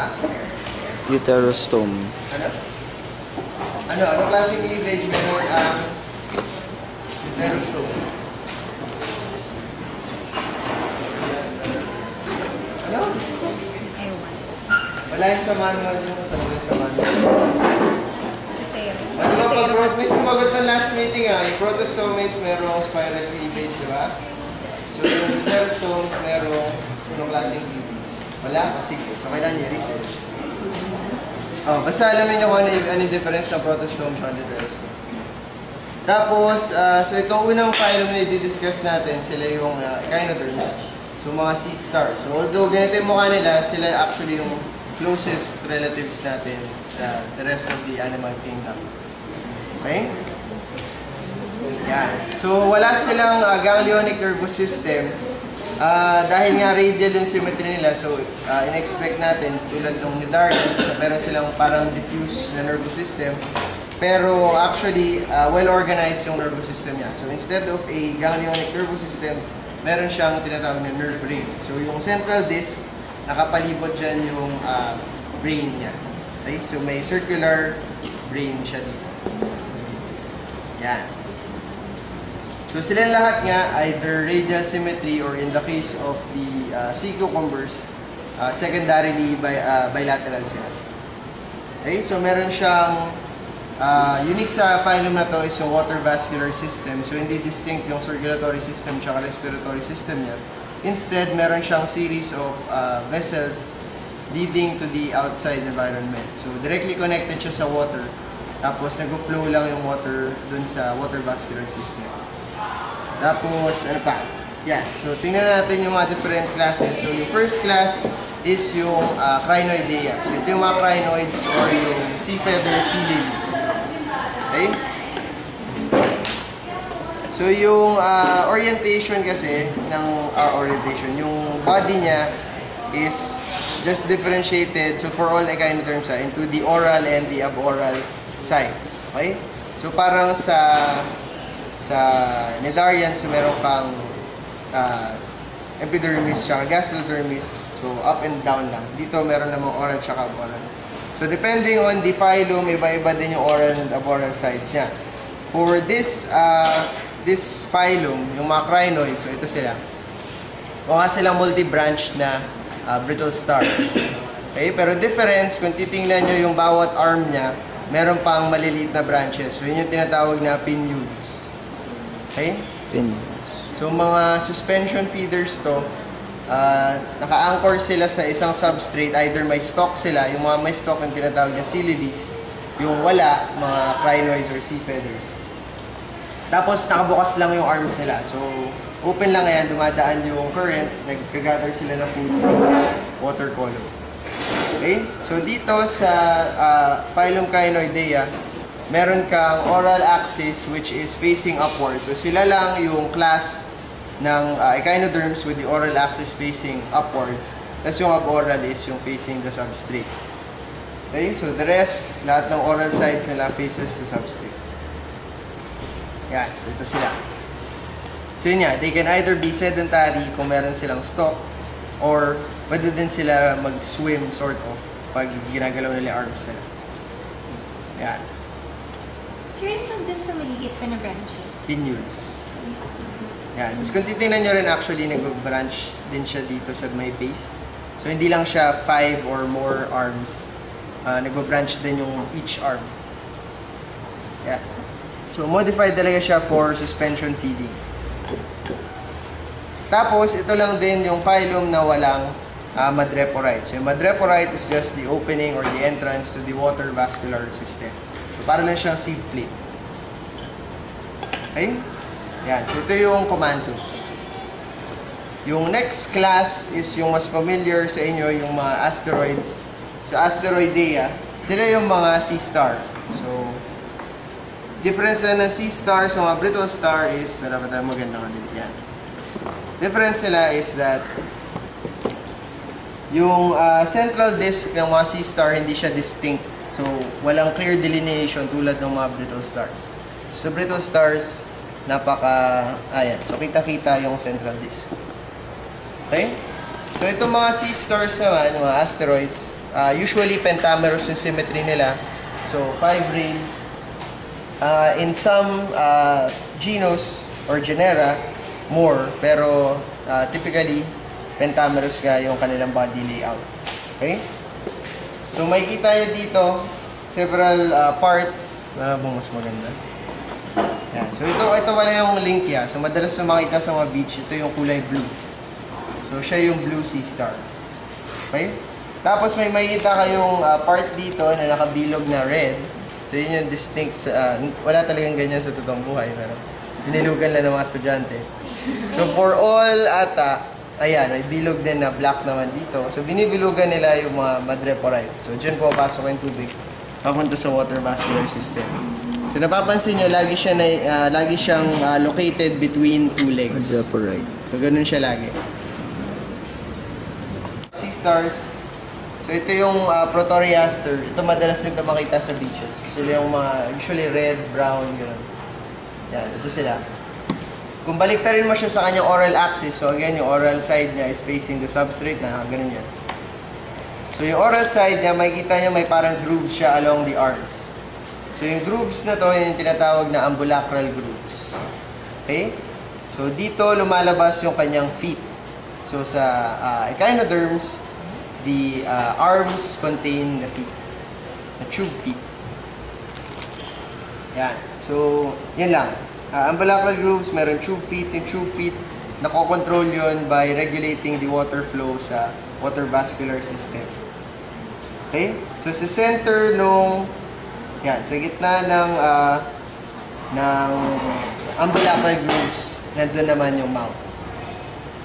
Ha? Uterostome. Ano? Ano klaseng cleavage meron ang uterostomes? Ano? Wala yung sa manual yung talaga sa manual. Ano ba pag may sumagot ng last meeting yung protostomates merong spiral cleavage, di ba? So yung uterostomes merong anong klaseng cleavage? Wala? Sige. So kailan niya research? Basta alamin nyo kung ano yung difference ng protostome at uterostome. Tapos, so itong unang phylum na i-discuss natin, sila yung echinoderms. So mga sea stars. So although ganito yung mukha nila, sila actually yung closest relatives natin sa the rest of the animal kingdom. Okay? Yan. So wala silang ganglionic nervous system. Dahil nga radial yung symmetry nila, so in-expect natin tulad ng Cnidarians, meron silang parang diffuse na nervous system. Pero actually, well-organized yung nervous system niya. So instead of a ganglionic nervous system, meron siyang tinatawag na nerve ring. So yung central disc, nakapalibot dyan yung brain niya. Okay? So may circular brain siya dito. Yan. So silang lahat nga, either radial symmetry or in the case of the sea cucumbers, secondarily bilateral sila. Okay, so meron siyang, unique sa phylum na to is yung water vascular system. So hindi distinct yung circulatory system tsaka respiratory system niya. Instead, meron siyang series of vessels leading to the outside environment. So directly connected siya sa water. Tapos nag-flow lang yung water dun sa water vascular system. Tapos, ano pa? Yan. So, tingnan natin yung mga different classes. So, yung first class is yung crinoidea. So, ito yung mga crinoids or yung sea feather sea lilies. Okay? So, yung orientation kasi ng orientation, yung body niya is just differentiated, so for all echinoderms, into the oral and the aboral sides. Okay? So, parang sa Cnidarians, meron kang epidermis tsaka gastrocdermis. So, up and down lang. Dito, meron namang oral tsaka aboral. So, depending on the phylum, iba-iba din yung oral and aboral sides niya. For this phylum, yung mga crinoids, so ito sila. Mukha silang multi-branch na brittle star. Okay? Pero difference, kung titingnan nyo yung bawat arm niya, meron pang maliliit na branches. So, yun yung tinatawag na pinnules. Okay? So, mga suspension feeders to, naka-anchor sila sa isang substrate. Either may stalk sila, yung mga may stalk ang tinatawag na sea lilies. Yung wala, mga crinoids or sea feathers. Tapos, nakabukas lang yung arms nila. So, open lang yan, dumadaan yung current, nag-gather sila ng food from water column. Okay? So, dito sa phylum Crinoidea, meron kang oral axis which is facing upward. So, sila lang yung class ng echinoderms with the oral axis facing upwards. Tapos yung aboral is yung facing the substrate. Okay? So, the rest, lahat ng oral sides nila faces the substrate. Yan. So, ito sila. So, yun nga. They can either be sedentary kung meron silang stalk or pwede din sila mag-swim sort of pag ginagalaw nila arms nila. Yan. So, yun lang din sa maliliit pa na branches? Pinnules. Yan. Tapos kung titignan nyo rin, actually, nag-branch din siya dito sa may base. So, hindi lang siya 5 or more arms. Nag-branch din yung each arm. Yan. So, modified talaga siya for suspension feeding. Tapos, ito lang din yung phylum na walang madreporite. So, yung madreporite is just the opening or the entrance to the water vascular system. So, para lang siyang sieve plate. Okay? Yan. So, ito yung Comanthus. Yung next class is yung mas familiar sa inyo, yung mga asteroids. So, Asteroidea, sila yung mga sea star. So, difference na ng sea star sa mga brittle star is, wala pa tayong magandang kanila. Yan. Difference nila is that yung central disk ng mga sea star hindi siya distinct. So, walang clear delineation tulad ng mga brittle stars. So, brittle stars, ayan. So, kita-kita yung central disk. Okay? So, itong mga sea stars naman, yung mga asteroids, Usually, pentamerous yung symmetry nila. So, 5 ring. In some genus or genera, more. Pero, typically, pentamerous nga yung kanilang body layout. Okay? So, makikita nyo dito, several parts. Wala bang mas maganda? Yan. So, ito pala yung Lynchia. So, madalas na makita sa mga beach, ito yung kulay blue. So, siya yung blue sea star. Okay? Tapos, may makikita kayong part dito na nakabilog na red. So, yun yung distinct. Wala talagang ganyan sa totoong buhay. Pero, binilugan lang ng mga estudyante. So, for all ata, ayan, may bilog din na black naman dito. So, binibilugan nila yung mga madreporite. So, dyan pumapasok yung tubig papunta sa water vascular system. So, napapansin nyo, lagi siyang located between two legs. Madreporite. So, ganun siya lagi. Sea stars. So, ito yung Protoriaster. Ito madalas nito makita sa beaches. Sila yung mga, usually red, brown, gano'n. Yan, ito sila. Kung baliktarin mo siya sa kanyang oral axis, so again, yung oral side niya is facing the substrate na ganun yan. So, yung oral side niya, makikita niya may parang grooves siya along the arms. So, yung grooves na to, yung tinatawag na ambulacral grooves. Okay? So, dito lumalabas yung kanyang feet. So, sa echinoderms, the arms contain the feet. The tube feet. Yan. So, yun lang. Ambulacral grooves, meron tube feet. Yung tube feet, nakokontrol yun by regulating the water flow sa water vascular system. Okay? So, sa center nung, yan, sa gitna ng ambulacral grooves, nandun naman yung mouth.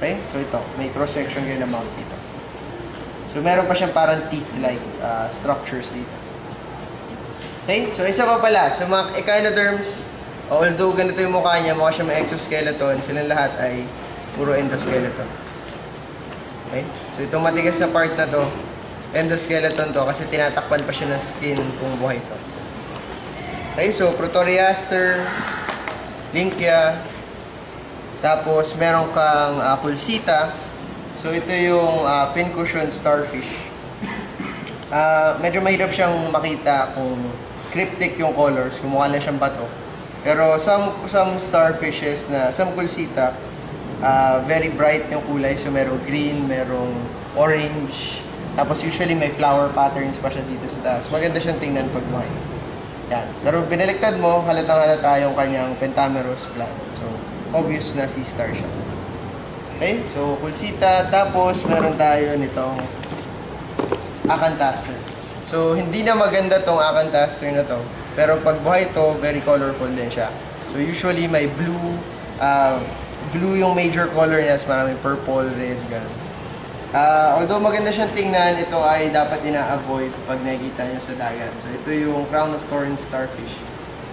Okay? So, ito, may cross-section kayo ng mouth dito. So, meron pa siyang parang teeth-like structures dito. Okay? So, isa pa pala. So, mga echinoderms, although ganito yung mukha niya, mukha siya may exoskeleton, silang lahat ay puro endoskeleton. Okay? So, itong matigas na part na to, endoskeleton to kasi tinatakpan pa siya ng skin kung buhay to. Okay? So, Protoriaster, Lynchia, tapos meron kang Pulsita. So, ito yung pincushion starfish. Medyo mahirap siyang makita kung cryptic yung colors, kung mukha lang siyang bato. Pero some starfishes some Pulsita, very bright yung kulay. So, merong green, merong orange. Tapos, usually may flower patterns pa siya dito sa taas. Maganda siyang tingnan pag buhay. Yan. Pero binaliktad mo, halatang-halata yung kanyang pentamerous plant. So, obvious na sea star siya. Okay? So, Pulsita. Tapos, meron tayo nitong Acanthaster. So, hindi na maganda tong Acanthaster na to. Pero pag buhay to, very colorful din siya. So, usually may blue. Blue yung major color niya. Maraming purple, red, gano'n. Although maganda siyang tingnan, ito ay dapat ina-avoid pag nakikita niyo sa dagat. So, ito yung crown of thorns starfish.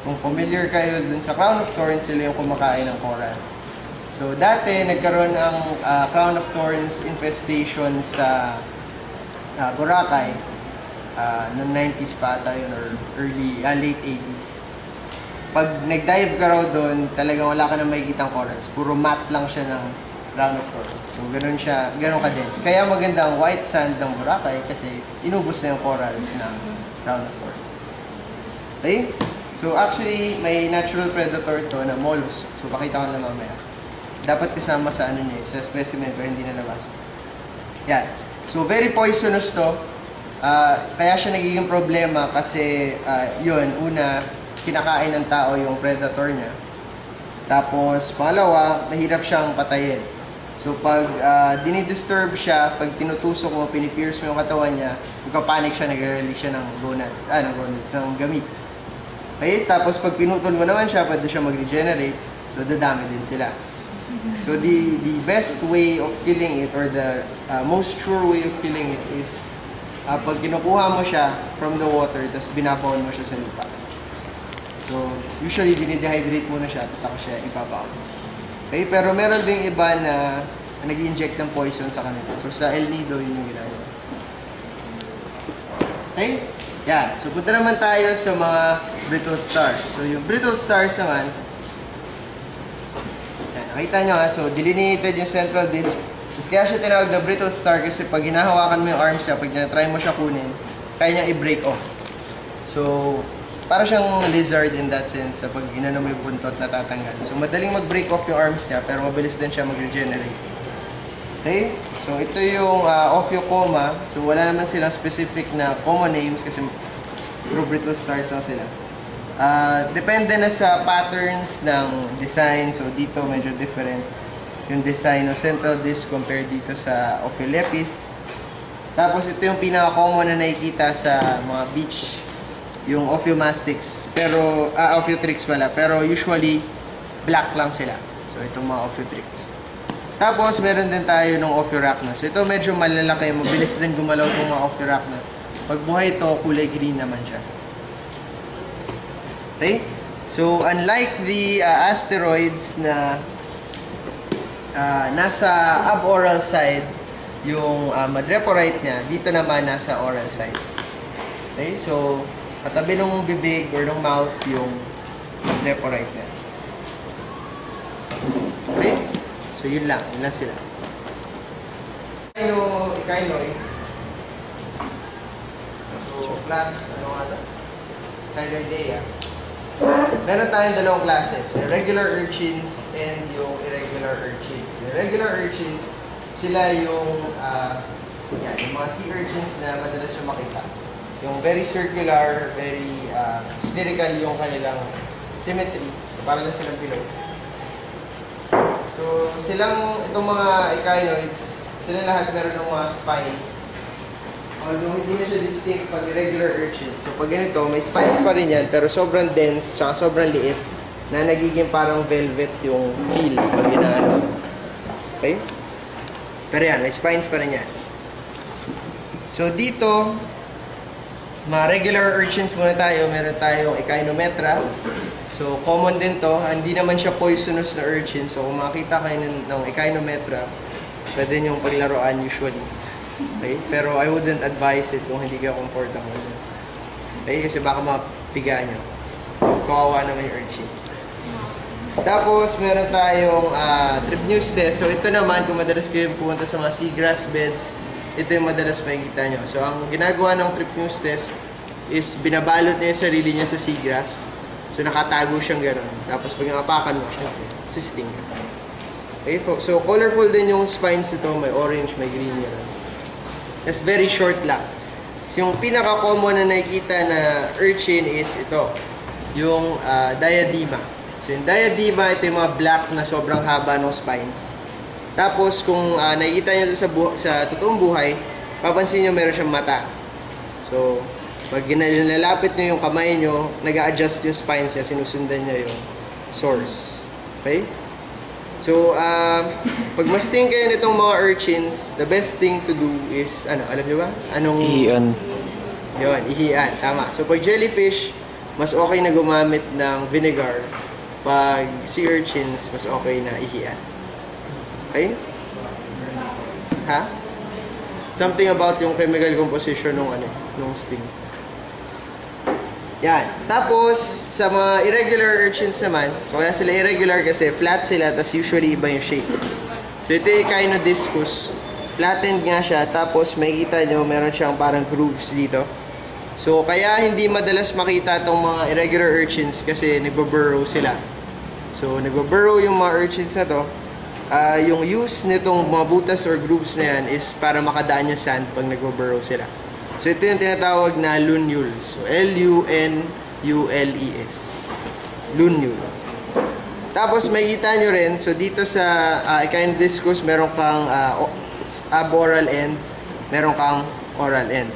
Kung familiar kayo dun sa crown of thorns, sila yung kumakain ng corals. So, dati, nagkaroon ng crown of thorns infestation sa Boracay. Noong 90s pa ata yun, or late 80s. Pag nag-dive ka raw doon, talagang wala ka na makikitang corals. Puro matte lang siya ng crown of thorns. So, ganun ka-dense. Kaya maganda ang white sand ng Boracay kasi inubos na yung corals ng crown of thorns. Okay? So, actually, may natural predator to na mollusk. So, pakita ko na mamaya. Dapat kasama sa sa specimen pero hindi nalabas. Yan. So, very poisonous to. Kaya siya nagiging problema kasi, una, kinakain ng tao yung predator niya. Tapos, pangalawa, mahirap siyang patayin. So, pag dinidisturb siya, pag tinutusok mo, pinipierce mo yung katawan niya, magpapanik siya, nag-release siya ng ng gametes. Okay? Tapos, pag pinutol mo naman siya, pwede siya mag-regenerate. So, dadami din sila. So, the best way of killing it, or the most sure way of killing it is, pag kinukuha mo siya from the water, tapos binabaon mo siya sa lupa. So, usually, dinidehydrate mo na siya, tapos saka siya ibabaon. Okay? Pero meron ding iba na nag-inject ng poison sa kanila. So, sa El Nido, yun yung ginagawa. Okay? Yan. So, punta naman tayo sa mga brittle stars. So, yung brittle stars naman, yan, nakita nyo ha, so delineated yung central disk, Tapos kaya siya tinawag na brittle star kasi pag hinahawakan mo yung arms niya, pag try mo siya kunin, kaya niyang i-break off. So, para siyang lizard in that sense sa pag inano mo yung buntot na tatanggal. So, madaling mag-break off yung arms niya, pero mabilis din siya mag-regenerate. Okay? So, ito yung Ophiocoma. So, wala naman silang specific na common names kasi puro brittle stars lang sila. Depende na sa patterns ng design. So, dito medyo different yung design ng central disc compared dito sa Ophiolepis. Tapos, ito yung pinaka-common na nakikita sa mga beach, yung Ophiomastics. Pero, Ophiotrix pala. Pero, usually, black lang sila. So, itong mga Ophiotrix. Tapos, meron din tayo ng Ophiorachna. So, ito medyo malalaki. Mabilis din gumalaw itong mga Ophiorachna. Pag buhay ito, kulay green naman siya. Okay? So, unlike the asteroids na nasa aboral side, yung madreporite niya, dito naman nasa oral side. Okay? So, katabi ng bibig or ng mouth yung madreporite niya. Okay? So, yun lang sila. Echinoids. So, class, ano nga ito? Echinoidea. Meron tayong dalawang klase. So, regular urchins and yung irregular urchins. Yung regular urchins, sila yung, yung mga sea urchins na madalas yung makita. Yung very circular, very spherical yung kanilang symmetry. So, para lang silang below. So, itong mga echinoids, sila lahat meron ng mga spines. Although hindi na siya distinct pag regular urchins. So, pag ganito, may spines pa rin yan, pero sobrang dense, tsaka sobrang liit, na nagiging parang velvet yung feel pag inaano. Okay? Pero yan, may spines pa rin yan. So, dito, mga regular urchins muna tayo. Meron tayong Echinometra. So, common din to. Hindi naman siya poisonous na urchin. So, kung makita kayo ng Echinometra, pwede niyong paglaruan usually. Okay? Pero I wouldn't advise it kung hindi ka comfortable. Okay? Kasi baka mapiga nyo. Kawawa naman yung urchin. Tapos, meron tayong Trypnustes. So, ito naman, kung madalas kayo pumunta sa mga seagrass beds, ito yung madalas makikita nyo. So, ang ginagawa ng Trypnustes is binabalot niya yung sarili niya sa seagrass. So, nakatago siyang gano'n. Tapos, pag napakan mo, assisting. Okay, so colorful din yung spines nito. May orange, may green yan. That's very short lang. So, yung pinaka-common na nakikita na urchin is ito. Yung diadema. So, yung diadema, ito yung mga black na sobrang haba ng spines. Tapos, kung nakikita nyo sa totoong buhay, papansin nyo meron siyang mata. So, pag nilalapit nyo yung kamay nyo, nag-a-adjust yung spines niya, sinusundan niya yung source. Okay? So, pag masting kayo nitong mga urchins, the best thing to do is, alam nyo ba? Ihian. Yun, ihian. Tama. So, pag jellyfish, mas okay na gumamit ng vinegar. Pag sea urchins, mas okay na ihian. Okay? Ha? Something about yung chemical composition ng sting. Yan. Tapos, sa mga irregular urchins naman, so kaya sila irregular kasi flat sila, tas usually iba yung shape. So, ito yung Echinodiscus. Flattened nga siya, tapos makikita nyo, meron siyang parang grooves dito. So, kaya hindi madalas makita itong mga irregular urchins kasi nagbaburrow sila. So, nagbaburrow yung mga urchins na to. Yung use nitong mga butas or grooves na yan is para makadaan yung sand pag nagbaburrow sila. So, ito yung tinatawag na lunules. So, L-U-N-U-L-E-S. Lunules. Tapos, makikita nyo rin, so dito sa Echinodiscus, meron kang aboral end, meron kang oral end.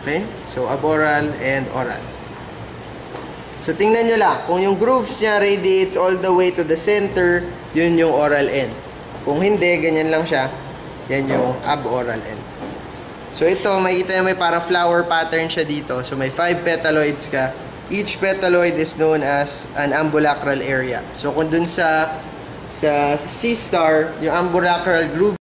Okay? So, aboral and oral. So, tingnan nyo lang. Kung yung grooves niya radiates all the way to the center, yun yung oral end. Kung hindi, ganyan lang siya, yan yung aboral end. So, ito, makikita nyo may parang flower pattern siya dito. So, may 5 petaloids ka. Each petaloid is known as an ambulacral area. So, kung dun sa sea star, yung ambulacral groove